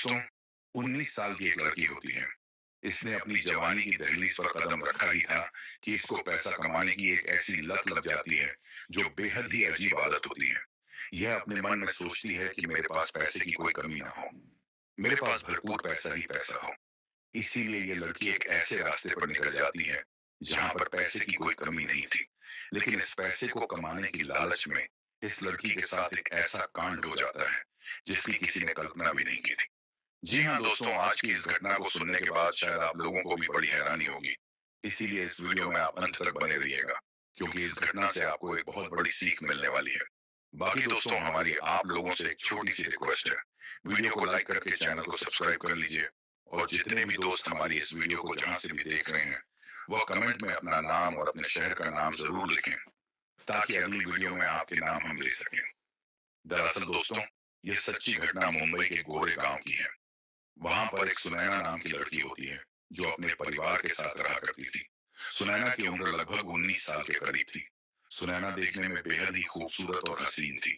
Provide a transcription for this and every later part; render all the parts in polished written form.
दोस्तों, 19 साल की एक लड़की होती है। इसने अपनी जवानी की दहलीज पर कदम रखा ही था कि इसको पैसा कमाने की एक ऐसी लत लग जाती है, जो बेहद ही अजीब आदत होती है। यह अपने मन में सोचती है कि मेरे पास पैसे की कोई कमी ना हो, मेरे पास भरपूर पैसा ही पैसा हो। इसीलिए ये लड़की एक ऐसे रास्ते पर निकल जाती है, जहां पर पैसे की कोई कमी नहीं थी। लेकिन इस पैसे को कमाने की लालच में इस लड़की के साथ एक ऐसा कांड हो जाता है, जिसकी किसी ने कल्पना भी नहीं की थी। जी हाँ दोस्तों, आज की इस घटना को सुनने के बाद शायद आप लोगों को भी बड़ी हैरानी होगी। इसीलिए इस वीडियो में आप अंत तक बने रहिएगा, क्योंकि इस घटना से आपको एक बहुत बड़ी सीख मिलने वाली है। बाकी दोस्तों, हमारी आप लोगों से एक छोटी सी रिक्वेस्ट है। वीडियो को लाइक करके चैनल को सब्सक्राइब कर लीजिए, और जितने भी दोस्त हमारी इस वीडियो को जहां से भी देख रहे हैं, वह कमेंट में अपना नाम और अपने शहर का नाम जरूर लिखें, ताकि अगली वीडियो में आपके नाम हम ले सकें। दरअसल दोस्तों, यह सच्ची घटना मुंबई के गोरे गांव की है। वहां पर एक सुनैना नाम की लड़की होती है, जो अपने परिवार के साथ रहा करती थी। सुनैना की उम्र लगभग 19 साल के करीब थी। सुनैना देखने में बेहद ही खूबसूरत और हसीन थी।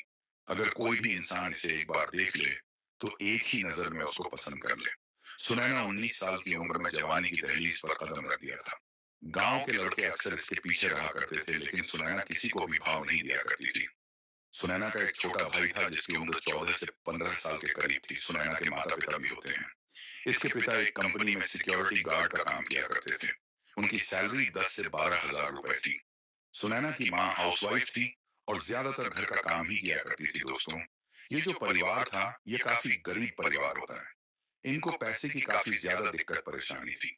अगर कोई भी इंसान इसे एक बार देख ले, तो एक ही नजर में उसको पसंद कर ले। सुनैना 19 साल की उम्र में जवानी की दहलीज पर कदम रख दिया था। गांव के लड़के अक्सर इसके पीछे रहा करते थे, लेकिन सुनैना किसी को भी भाव नहीं दिया करती थी। सुनैना का एक छोटा भाई था, जिसकी उम्र 14 से 15 साल के करीब थी। सुनैना के माता पिता भी होते हैं। इसके पिता एक कंपनी में सिक्योरिटी गार्ड का काम किया करते थे। उनकी सैलरी 10 से 12 हजार रुपए थी। सुनैना की माँ हाउसवाइफ थी, और ज्यादातर घर का काम ही किया करती थी। दोस्तों, ये जो परिवार था, ये काफी गरीब परिवार होता है। इनको पैसे की काफी ज्यादा दिक्कत परेशानी थी।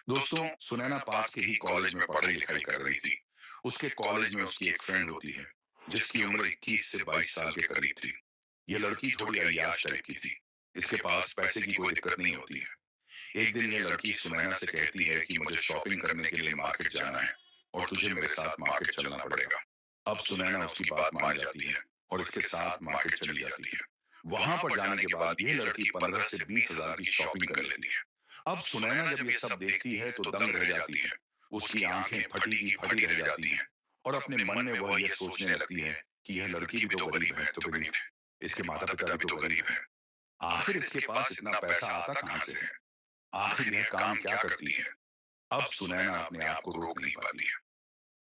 दोस्तों, सुनैना पास के ही कॉलेज में पढ़ाई लिखाई कर रही थी। उसके कॉलेज में उसकी एक फ्रेंड होती है, जिसकी उम्र 21 से 22 साल के करीब थी। ये लड़की थोड़ी अय्याश टाइप की थी। इसके पास पैसे की कोई दिक्कत नहीं होती है। एक दिन ये लड़की सुनैना से कहती है कि मुझे शॉपिंग करने के लिए मार्केट जाना है, और तुझे मेरे साथ मार्केट चलना पड़ेगा। अब सुनैना उसकी बात मान जाती है, और इसके साथ मार्केट चली जाती है। वहां पर जाने के बाद ये लड़की 15 से 20 हजार की शॉपिंग कर लेती है। अब सुनैना जब ये सब देखती है, तो दंग रह जाती है। उसकी आंखें फटी की फटी रह जाती हैं, और अपने मन में वह यह सोचने लगती है कि यह लड़की भी तो गरीब है, तो गरीब है, इसके माता पिता भी तो गरीब है। आखिर इसके पास इतना पैसा आता कहां से है? आखिर यह काम क्या करती है? अब सुनैना अपने आप को रोक नहीं पाती है।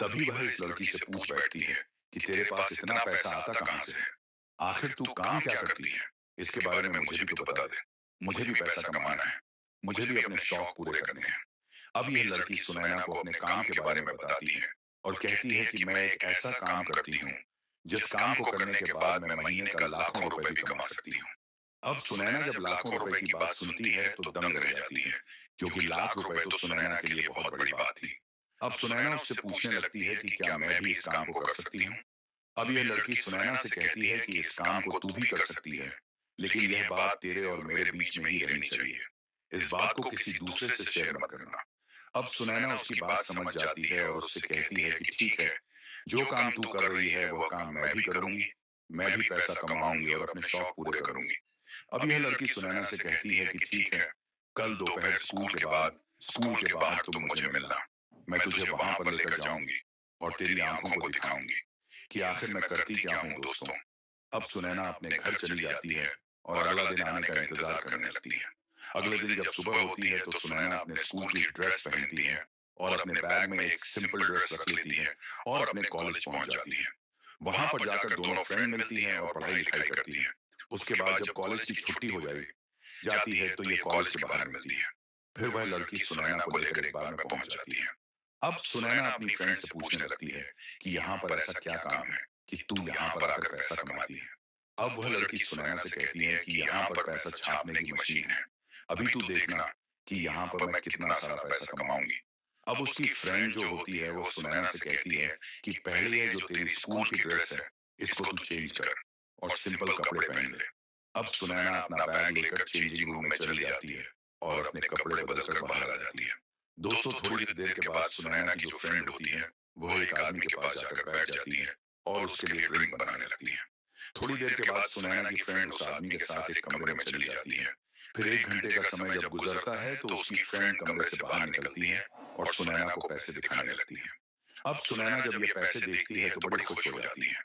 तभी वह इस लड़की से पूछ बैठती है कि तेरे पास इतना पैसा आता कहां से है? आखिर तू काम क्या करती है? इसके बारे में मुझे भी तो बता दे। मुझे भी पैसा कमाना है। मुझे भी अपने शौक पूरे करने हैं। अब यह लड़की सुनैना को अपने काम के बारे में बताती है, और कहती है कि मैं एक ऐसा काम करती हूँ, जिस काम को करने के बाद मैं महीने का लाखों रुपए भी कमा सकती हूँ। अब सुनैना जब लाखों रुपए की बात सुनती है, तो दंग रह जाती है, क्योंकि लाख रुपए तो सुनैना के लिए बहुत बड़ी बात थी। अब सुनैना उससे पूछने लगती है कि क्या मैं भी इस काम को कर सकती हूँ? अब यह लड़की सुनैना से कहती है कि इस काम को तू भी कर सकती है, लेकिन यह बात तेरे और मेरे बीच में ही रहनी चाहिए। इस बात को किसी दूसरे से शेयर मत करना। अब सुनैना उसकी बात समझ जाती है, और उससे कहती है कि ठीक है, जो काम तू कर रही है वह काम मैं भी करूंगी। मैं भी पैसा कमाऊंगी और अपने शौक पूरे करूंगी। अब यह लड़की सुनैना से कहती है कि ठीक है, कल दोपहर स्कूल के बाद स्कूल के बाहर तुम मुझे मिलना। मैं तुझे वहां पर लेकर जाऊंगी, और तेरी आंखों को दिखाऊंगी कि आखिर मैं करती क्या हूँ। दोस्तों, अब सुनैना अपने घर चली जाती है, और अगला दिन आने का इंतजार करने लगती है। अगले दिन जब सुबह होती है, तो सुनैना अपने स्कूल की ड्रेस पहनती है, और अपने बैग में एक सिंपल ड्रेस रख लेती है, और अपने कॉलेज पहुंच जाती है। वहां पर जाकर दोनों फ्रेंड मिलती हैं और पढ़ाई लिखाई करती हैं। उसके बाद जब कॉलेज की छुट्टी हो जाती है, तो ये कॉलेज के बाहर मिलती है। फिर वह लड़की सुनैना को लेकर एक बार में पहुंच जाती है। अब सुनैना अपनी फ्रेंड से पूछने लगती है कि यहाँ पर ऐसा क्या काम है कि तू यहाँ पर आकर पैसा कमाती है? अब वह लड़की सुनैना से कहती है कि यहाँ पर पैसा छापने की मशीन है। अभी तू देखना कि यहाँ पर मैं कितना सारा पैसा कमाऊंगी। अब उसकी फ्रेंड जो होती है, वो सुनैना से कहती है कि पहले ये जो तेरी स्कूल की ड्रेस है, इसको तू चेंज कर, और सिंपल कपड़े पहन ले। अब सुनैना अपना बैग लेकर चेंजिंग रूम में चली जाती है, और अपने कपड़े बदलकर बाहर आ जाती है। दोस्तों, थोड़ी देर के बाद सुनैना की जो फ्रेंड होती है, वो एक आदमी के पास जाकर बैठ जाती है, और उसके लिए ड्रिंक बनाने लगती है। थोड़ी देर के बाद सुनैना की फ्रेंड उस आदमी के साथ एक कमरे में चली जाती है। फिर 1 घंटे का समय जब गुजरता है, तो उसकी फ्रेंड कमरे से बाहर निकलती है, और सुनैना को पैसे दिखाने लगती है। अब सुनैना जब ये पैसे देखती है, तो बड़ी खुश हो जाती है।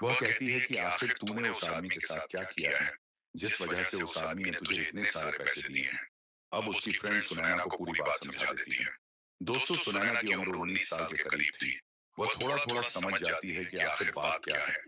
वह कहती है कि आखिर तूने उस आदमी के साथ क्या किया है, जिस वजह से उस आदमी ने तुझे इतने सारे पैसे दिए हैं। अब उसकी फ्रेंड सुनैना को पूरी बात समझा देती है। दोस्तों, सुनैना की उम्र 19 साल के करीब थी। वह थोड़ा थोड़ा समझ जाती है कि आखिर बात क्या है।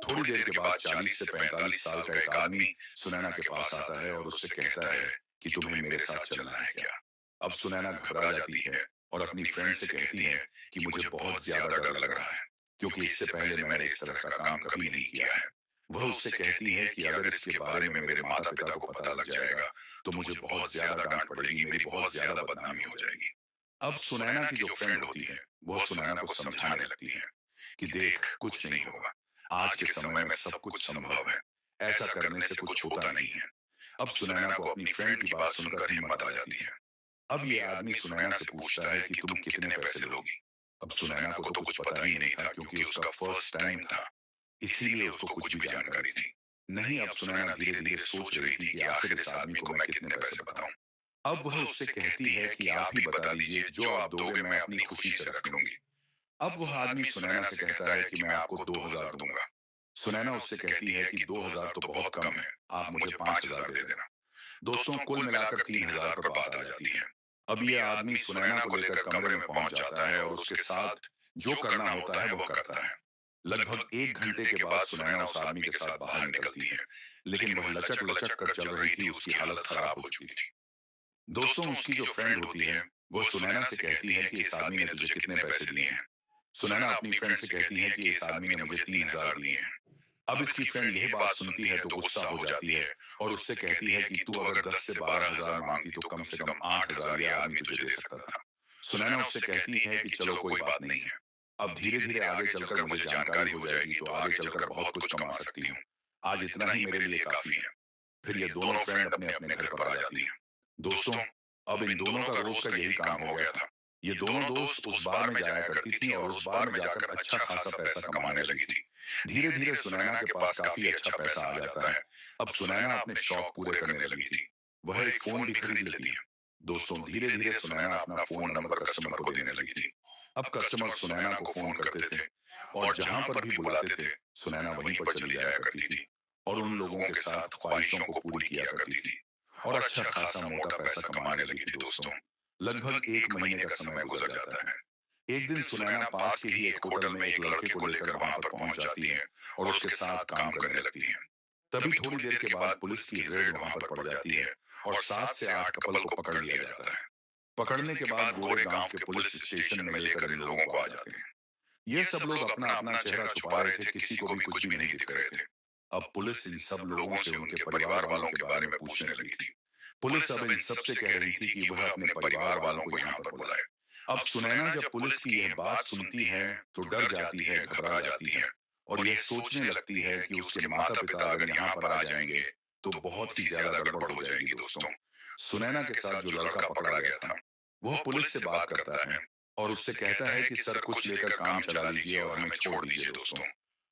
थोड़ी देर के बाद 40 से 45 साल का एक आदमी सुनैना के पास आता है और उससे कहता है कि तुम्हें मेरे साथ चलना है क्या। अब सुनैना घबरा जाती है और अपनी फ्रेंड से कहती है कि मुझे बहुत ज्यादा डर लग रहा है, क्योंकि इससे पहले मैंने इस तरह का काम कभी नहीं किया है। वह उससे कहती है कि अगर इसके बारे में मेरे माता पिता को पता लग जाएगा तो मुझे बहुत ज्यादा डांट पड़ेगी, मेरी बहुत ज्यादा बदनामी हो जाएगी। अब सुनैना की जो फ्रेंड होती है वह सुनैना को समझाने लगती है कि देख, कुछ नहीं होगा, आज के समय में सब कुछ संभव है, ऐसा करने से कुछ होता नहीं है। अब सुनैना को अपनी फ्रेंड की बात सुनकर हिम्मत आ जाती है। अब ये आदमी सुनैना से पूछता है कि तुम कितने पैसे लोगी। अब सुनैना को तो कुछ पता ही नहीं था, क्योंकि उसका फर्स्ट टाइम था, इसीलिए उसको कुछ भी जानकारी थी नहीं। अब सुनैना धीरे धीरे सोच रही थी कि आखिर इस आदमी को मैं कितने पैसे बताऊं। अब वह उससे कहती है कि आप ही बता दीजिए, जो आप दोगे मैं अपनी खुशी से रख लूंगी। अब वह आदमी सुनैना से कहता है कि मैं आपको 2,000 दूंगा। सुनैना उससे कहती है कि 2,000 तो बहुत कम है, आप मुझे 5,000 दे देना। दोस्तों, कुल मिलाकर 3,000 पर बात आ जाती है। अब यह आदमी सुनैना को लेकर कमरे में पहुंच जाता है और उसके साथ जो करना होता है वह करता है। लगभग 1 घंटे के बाद सुनैना उस आदमी के साथ बाहर निकलती है, लेकिन वह लचक लचक कर चल रही थी, उसकी हालत खराब हो चुकी थी। दोस्तों, उसकी जो फ्रेंड होती है वो सुनैना से कहती है कि इस आदमी ने तुझे कितने पैसे दिए हैं। सुनैना अपनी फ्रेंड से कहती है कि इस आदमी ने मुझे 3,000 दिए हैं। अब इसकी फ्रेंड यह बात सुनती है तो गुस्सा हो जाती है और उससे कहती है कि तू अगर 10 से 12,000 मांगती तो कम से कम 8,000 यह आदमी तुझे दे सकता था। सुनैना उससे कहती है कि चलो कोई बात नहीं है, अब धीरे धीरे आगे चलकर मुझे जानकारी हो जाएगी तो आगे चलकर बहुत कुछ कमा सकती हूँ, आज इतना ही मेरे लिए काफी है। फिर ये दोनों फ्रेंड अपने अपने घर पर आ जाती हैं। दोस्तों, अब इन दोनों का रोज का यही काम हो गया था। ये दोनों दोस्त उस बार में जाया करती थी और उस बार में जाकर अच्छा खासा पैसा कमाने लगी थी। धीरे धीरे सुनैना के पास काफी अच्छा पैसा आ जाता है। अब सुनैना अपने शौक पूरे करने लगी थी। वह एक फोन भी खरीद लेती है। दोस्तों, धीरे धीरे सुनैना अपना फोन नंबर कस्टमर को देने लगी थी। अब कस्टमर सुनैना को फोन करते थे और जहां पर भी बुलाते थे सुनैना वहीं पर चली जाया करती थी और उन लोगों के साथ ख्वाहिशों को पूरी किया करती थी और अच्छा खासा मोटा पैसा कमाने लगी थी। दोस्तों, लगभग 1 महीने का समय गुजर जाता है। एक दिन सुनैना पास के ही एक होटल में एक लड़के को लेकर वहां पर पहुंच जाती है और उसके साथ काम करने लगती है। तभी थोड़ी देर के बाद पुलिस की रेड वहां पर पड़ जाती है और 7 से 8 कपल को पकड़ लिया जाता है। पकड़ने के बाद गोरे गांव के पुलिस स्टेशन में लेकर इन लोगों को आ जाते हैं। ये सब लोग अपना अपना चेहरा छुपा रहे थे, किसी को भी कुछ भी नहीं दिख रहे थे। अब पुलिस इन सब लोगों से उनके परिवार वालों के बारे में पूछने लगी थी। पुलिस अब इन सबसे कह रही थी कि वह अपने परिवार वालों को यहाँ पर बुलाए। अब सुनैना जब पुलिस की यह बात सुनती है तो डर जाती है, घबरा जाती है और यह सोचने लगती है कि उसके माता पिता अगर यहाँ पर आ जाएंगे तो बहुत ही ज्यादा गड़बड़ हो जाएगी। दोस्तों, सुनैना के साथ जो लड़का पकड़ा गया था वह पुलिस से बात करता है और उससे कहता है कि सर कुछ लेकर काम चला लीजिए और हमें छोड़ दीजिए। दोस्तों,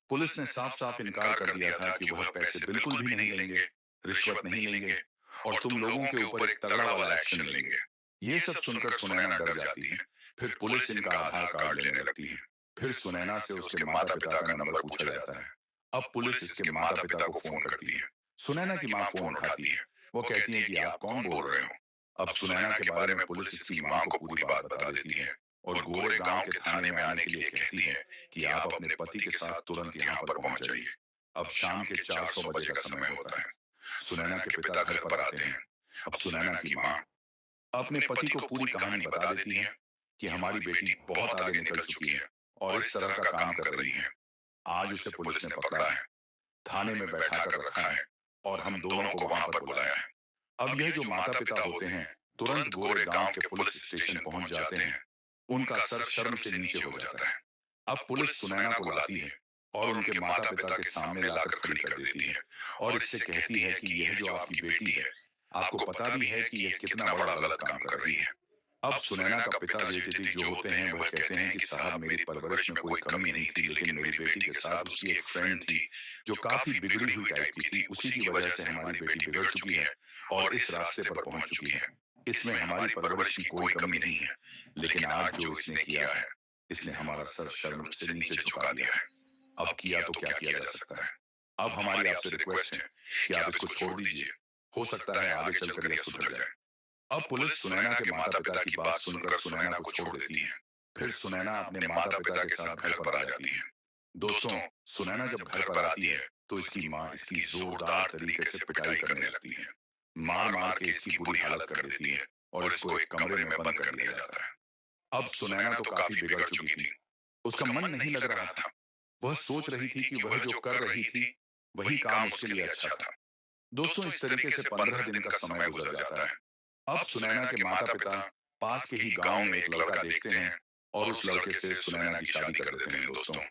पुलिस ने साफ साफ इनकार कर दिया था कि वह पैसे बिल्कुल भी नहीं लेंगे, रिश्वत नहीं लेंगे और तुम लोगों के ऊपर एक तगड़ा वाला एक्शन लेंगे। ये सब सुनकर सुनैना डर जाती है। फिर पुलिस इनका आधार कार्ड लेने लगती है। फिर सुनैना से उसके माता पिता का नंबर पूछा जाता है। अब पुलिस इसके माता पिता को फोन करती है। सुनैना की माँ फोन उठाती है। वो कहती है कि आप कौन बोल रहे हो। अब सुनैना के बारे में पुलिस इसकी माँ को पूरी बात बता देती है और गोरे गांव के थाने में आने के लिए कहती है कि आप अपने पति के साथ तुरंत यहाँ पर पहुंच जाइए। अब शाम के 400 बजे का समय होता है। सुनैना के पिता घर पर आते हैं। अब सुनैना की माँ अपने पति को पूरी कहानी बता देती है कि हमारी बेटी बहुत आगे निकल चुकी है और इस तरह का काम कर रही है। आज उसे पुलिस ने पकड़ा है, थाने में बैठा कर रखा है और हम दोनों को वहां पर बुलाया है। अब यह जो माता पिता होते हैं तुरंत गोरे गांव के पुलिस स्टेशन पहुंच जाते हैं। उनका सर शर्म से नीचे हो जाता है। अब पुलिस सुनैना को लाती है और उनके माता पिता के सामने लाकर खड़ी कर देती है और इससे कहती है कि यह जो आपकी बेटी है, आपको पता भी है कि यह कितना बड़ा गलत काम कर रही है। अब सुनैना का पिता जी जो होते हैं वह कहते हैं कि साहब मेरी परवरिश में कोई कमी नहीं थी, लेकिन मेरी बेटी के साथ उसकी एक फ्रेंड थी जो काफी बिगड़ी हुई टाइप की थी, उसी की वजह से हमारी बेटी बिगड़ चुकी है और इस रास्ते पर पहुंच चुकी है। इसमें हमारी परवरिश की कोई कमी नहीं है, लेकिन आज जो इसने किया है इसने हमारा सर शर्म से नीचे झुका दिया है। अब किया तो क्या किया जा सकता है। अब हमारी आपसे रिक्वेस्ट है कि आप इसको छोड़ दीजिए। हो सकता है आगे चलकर यह सुधर जाए। अब पुलिस सुनैना के माता पिता की बात सुनकर सुनैना को छोड़ देती है। फिर सुनैना अपने माता पिता के साथ घर पर आ जाती है। दोस्तों, सुनैना जब घर पर आती है तो इसकी माँ इसकी जोरदार तरीके से पिटाई करने लगती है। मार मार के इसकी बुरी हालत कर देती है और इसको एक कमरे में बंद कर दिया जाता है। अब सुनैना तो काफी बिगड़ चुकी थी। उसका मन नहीं लग रहा था। वह सोच रही थी कि वह जो कर रही थी वही काम उसके लिए अच्छा था। दोस्तों, इस तरीके से 15 दिन का समय गुजर जाता है। अब सुनैना के माता पिता पास के ही गांव में एक लड़का देखते हैं और उस लड़के से सुनैना की शादी कर देते हैं। दोस्तों,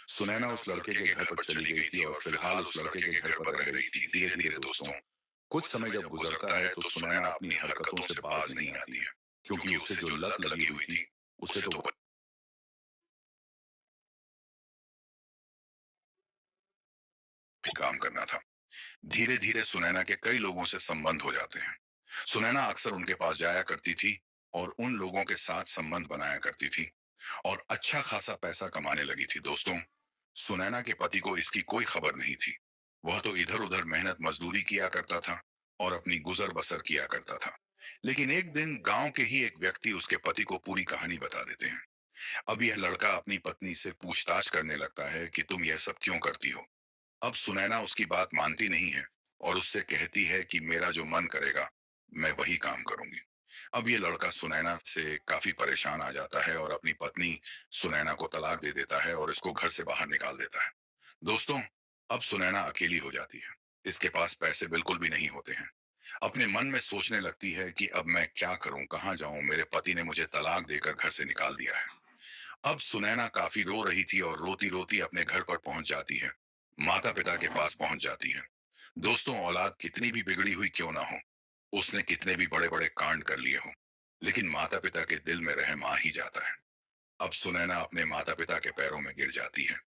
सुनैना उस लड़के के घर पर चली गई थी और फिलहाल उस लड़के के घर पर रह रही थी। धीरे धीरे दोस्तों, कुछ समय जब गुजरता है तो सुनैना अपनी हरकतों से बाज नहीं आती है, क्योंकि उसे जो लत लगी हुई थी उसे तो भी काम करना था। धीरे धीरे सुनैना के कई लोगों से संबंध हो जाते हैं। सुनैना अक्सर उनके पास जाया करती थी और उन लोगों के साथ संबंध बनाया करती थी और अच्छा खासा पैसा कमाने लगी थी। दोस्तों, सुनैना के पति को इसकी कोई खबर नहीं थी। वह तो इधर उधर मेहनत मजदूरी किया करता था और अपनी गुजर बसर किया करता था। लेकिन एक दिन गांव के ही एक व्यक्ति उसके पति को पूरी कहानी बता देते हैं। अब यह लड़का अपनी पत्नी से पूछताछ करने लगता है कि तुम यह सब क्यों करती हो। अब सुनैना उसकी बात मानती नहीं है और उससे कहती है कि मेरा जो मन करेगा मैं वही काम करूंगी। अब ये लड़का सुनैना से काफी परेशान आ जाता है और अपनी पत्नी सुनैना को तलाक दे देता है और इसको घर से बाहर निकाल देता है। दोस्तों, अब सुनैना अकेली हो जाती है। इसके पास पैसे बिल्कुल भी नहीं होते हैं। अपने मन में सोचने लगती है कि अब मैं क्या करूं, कहां जाऊं, मेरे पति ने मुझे तलाक देकर घर से निकाल दिया है। अब सुनैना काफी रो रही थी और रोती रोती अपने घर पर पहुंच जाती है। माता पिता के पास पहुंच जाती है। दोस्तों, औलाद कितनी भी बिगड़ी हुई क्यों ना हो, उसने कितने भी बड़े बड़े कांड कर लिए हो, लेकिन माता पिता के दिल में रहम आ ही जाता है। अब सुनैना अपने माता पिता के पैरों में गिर जाती है,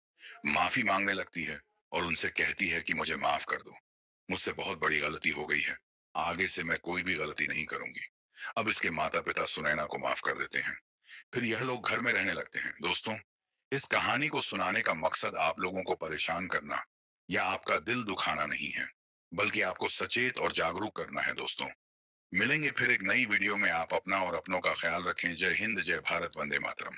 माफी मांगने लगती है और उनसे कहती है कि मुझे माफ कर दो, मुझसे बहुत बड़ी गलती हो गई है, आगे से मैं कोई भी गलती नहीं करूंगी। अब इसके माता पिता सुनैना को माफ कर देते हैं। फिर यह लोग घर में रहने लगते हैं। दोस्तों, इस कहानी को सुनाने का मकसद आप लोगों को परेशान करना या आपका दिल दुखाना नहीं है, बल्कि आपको सचेत और जागरूक करना है। दोस्तों, मिलेंगे फिर एक नई वीडियो में। आप अपना और अपनों का ख्याल रखें। जय हिंद, जय भारत, वंदे मातरम।